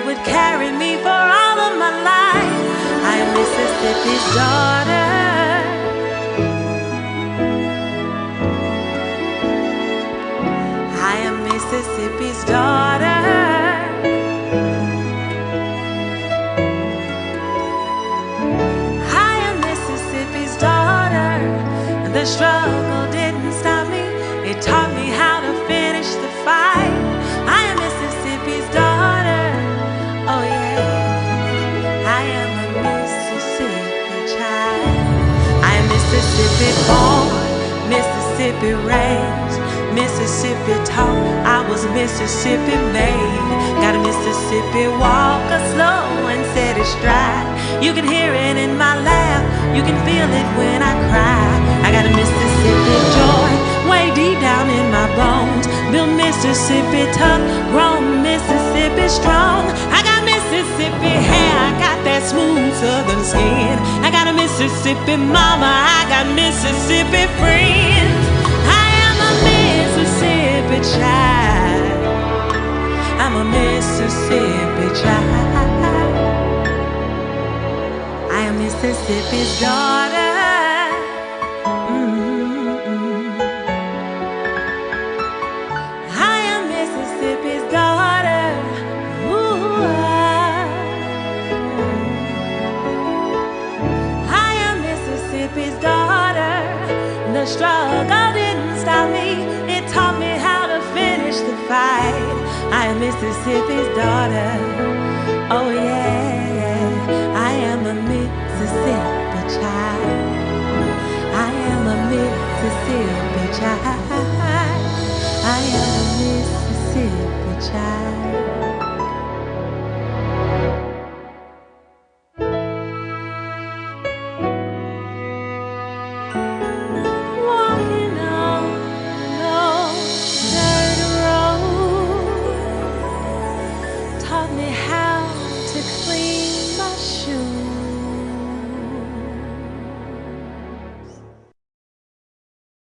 would carry me for all of my life. I am Mississippi's daughter. I am Mississippi's daughter. I am Mississippi's daughter. The struggle didn't stop me. It taught me how to finish the fight. I am Mississippi's daughter. Oh yeah, I am a Mississippi child. I am Mississippi born, Mississippi raised, Mississippi taught, I was Mississippi made. Got a Mississippi walker, slow and steady stride. You can hear it in my laugh, you can feel it when I cry. I got a Mississippi joy, way deep down in my bones. Built Mississippi tough, grown Mississippi strong. I got Mississippi hair, I got that smooth southern skin. I got a Mississippi mama, I got Mississippi friends. I am a Mississippi child. I'm a Mississippi child. I am Mississippi's daughter. I am Mississippi's daughter. Ooh, I am Mississippi's daughter. The struggle didn't stop me. It taught me how to finish the fight. I am Mississippi's daughter. Oh yeah, I am a Mississippi child. I am a Mississippi child. I am a Mississippi child.